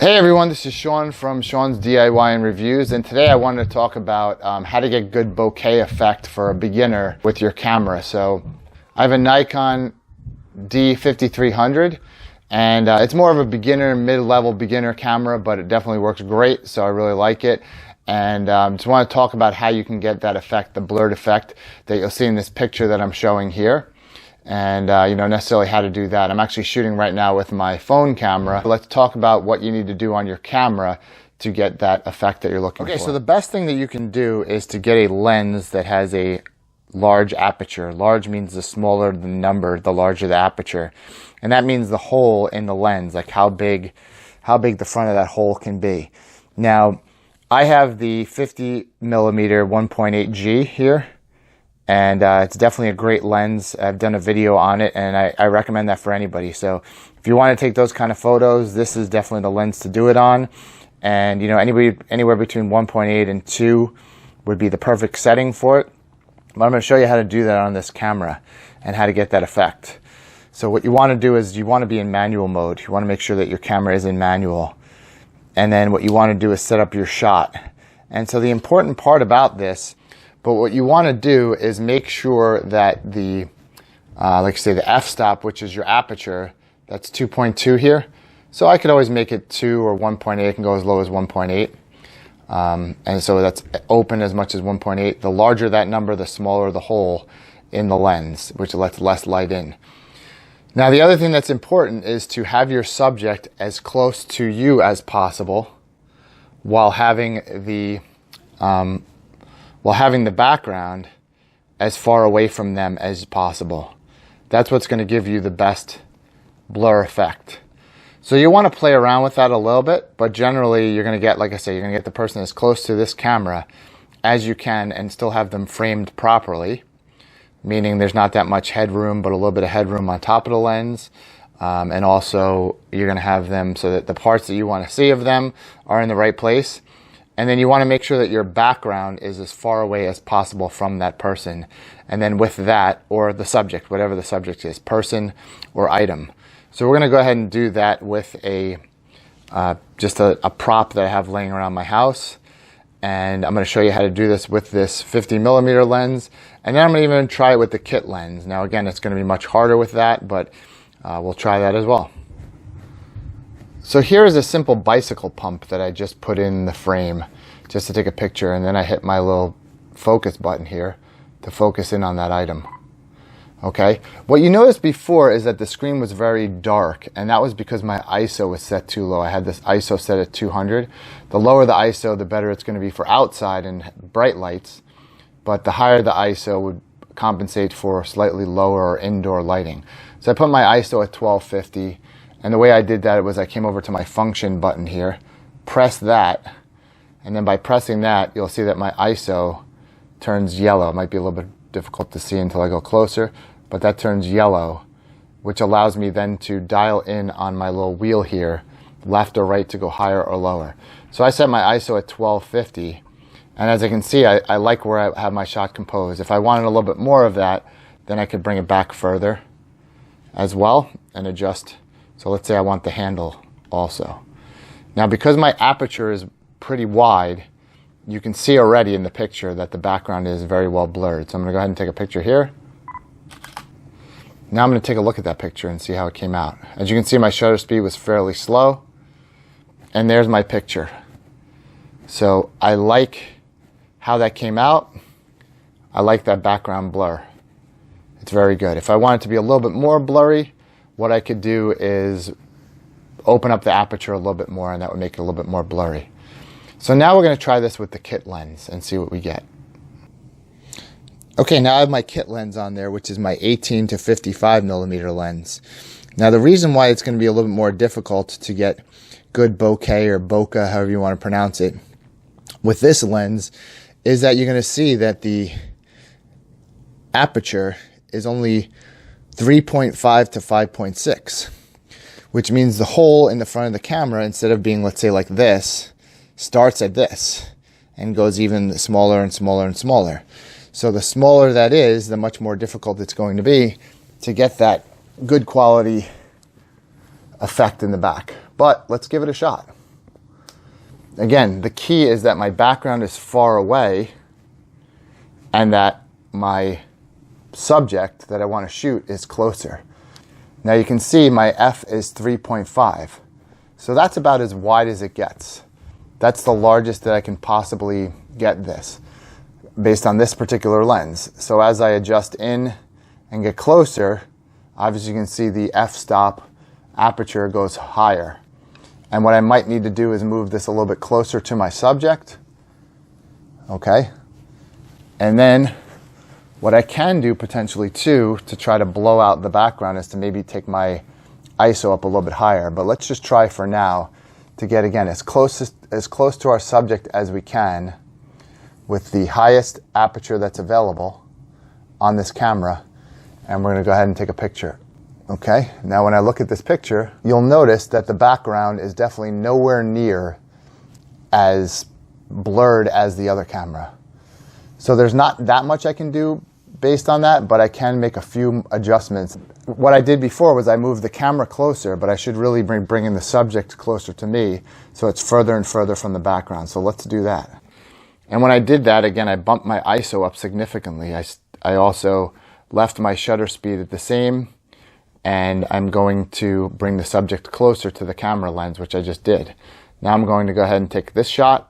Hey everyone, this is Sean from Sean's DIY and Reviews, and today I wanted to talk about how to get good bokeh effect for a beginner with your camera. So I have a Nikon D5300, and it's more of a beginner, mid-level beginner camera, but it definitely works great, so I really like it. And just want to talk about how you can get that effect, the blurred effect that you'll see in this picture that I'm showing here. And necessarily how to do that. I'm actually shooting right now with my phone camera. Let's talk about what you need to do on your camera to get that effect that you're looking for. Okay, so the best thing that you can do is to get a lens that has a large aperture. Large means the smaller the number, the larger the aperture. And that means the hole in the lens, like how big the front of that hole can be. Now, I have the 50mm 1.8G here. And it's definitely a great lens. I've done a video on it, and I recommend that for anybody. So if you want to take those kind of photos, this is definitely the lens to do it on. And anywhere between 1.8 and 2 would be the perfect setting for it. But I'm going to show you how to do that on this camera and how to get that effect. So what you want to do is you want to be in manual mode. You want to make sure that your camera is in manual. And then what you want to do is set up your shot. And so the important part about this, but what you want to do is make sure that the, like say the f-stop, which is your aperture, that's 2.2 here. So I could always make it 2 or 1.8. It can go as low as 1.8. And so that's open as much as 1.8. The larger that number, the smaller the hole in the lens, which lets less light in. Now the other thing that's important is to have your subject as close to you as possible while having the background as far away from them as possible. That's what's going to give you the best blur effect. So you want to play around with that a little bit, but generally you're going to get, like I say, you're going to get the person as close to this camera as you can and still have them framed properly, meaning there's not that much headroom, but a little bit of headroom on top of the lens. And also you're going to have them so that the parts that you want to see of them are in the right place. And then you want to make sure that your background is as far away as possible from that person. And then with that, or the subject, whatever the subject is, person or item. So we're going to go ahead and do that with just a prop that I have laying around my house. And I'm going to show you how to do this with this 50mm lens. And then I'm going to even try it with the kit lens. Now again, it's going to be much harder with that, but we'll try that as well. So here is a simple bicycle pump that I just put in the frame just to take a picture, and then I hit my little focus button here to focus in on that item. Okay, what you noticed before is that the screen was very dark, and that was because my ISO was set too low. I had this ISO set at 200. The lower the ISO, the better it's going to be for outside and bright lights, but the higher the ISO would compensate for slightly lower or indoor lighting. So I put my ISO at 1250. And the way I did that was I came over to my function button here, press that, and then by pressing that, you'll see that my ISO turns yellow. It might be a little bit difficult to see until I go closer, but that turns yellow, which allows me then to dial in on my little wheel here, left or right to go higher or lower. So I set my ISO at 1250, and as I can see, I like where I have my shot composed. If I wanted a little bit more of that, then I could bring it back further as well and adjust. So let's say I want the handle also. Now because my aperture is pretty wide, you can see already in the picture that the background is very well blurred. So I'm going to go ahead and take a picture here. Now I'm going to take a look at that picture and see how it came out. As you can see, my shutter speed was fairly slow. And there's my picture. So I like how that came out. I like that background blur. It's very good. If I want it to be a little bit more blurry, what I could do is open up the aperture a little bit more, and that would make it a little bit more blurry. So now we're going to try this with the kit lens and see what we get. Okay, now I have my kit lens on there, which is my 18 to 55mm lens. Now the reason why it's going to be a little bit more difficult to get good bokeh or bokeh, however you want to pronounce it, with this lens is that you're going to see that the aperture is only 3.5 to 5.6, which means the hole in the front of the camera, instead of being, let's say, like this, starts at this and goes even smaller and smaller and smaller. So the smaller that is, the much more difficult it's going to be to get that good quality effect in the back. But let's give it a shot. Again, the key is that my background is far away and that my subject that I want to shoot is closer. Now you can see my f is 3.5. So that's about as wide as it gets. That's the largest that I can possibly get this based on this particular lens. So as I adjust in and get closer, obviously you can see the f-stop aperture goes higher. And what I might need to do is move this a little bit closer to my subject. Okay. And then what I can do potentially too to try to blow out the background is to maybe take my ISO up a little bit higher. But let's just try for now to get, again, as close to our subject as we can with the highest aperture that's available on this camera. And we're going to go ahead and take a picture. Okay, now when I look at this picture, you'll notice that the background is definitely nowhere near as blurred as the other camera. So there's not that much I can do based on that, but I can make a few adjustments. What I did before was I moved the camera closer, but I should really bring in the subject closer to me so it's further and further from the background. So let's do that. And when I did that, again, I bumped my ISO up significantly. I also left my shutter speed at the same, and I'm going to bring the subject closer to the camera lens, which I just did. Now I'm going to go ahead and take this shot.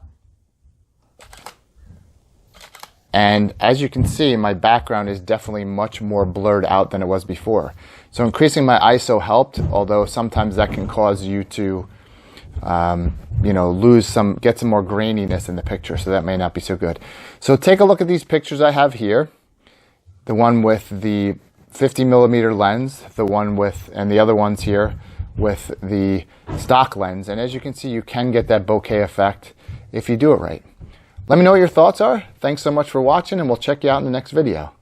And as you can see, my background is definitely much more blurred out than it was before. So increasing my ISO helped, although sometimes that can cause you to get some more graininess in the picture, so that may not be so good. So take a look at these pictures I have here. The one with the 50mm lens, the one with, and the other ones here with the stock lens. And as you can see, you can get that bokeh effect if you do it right. Let me know what your thoughts are. Thanks so much for watching, and we'll check you out in the next video.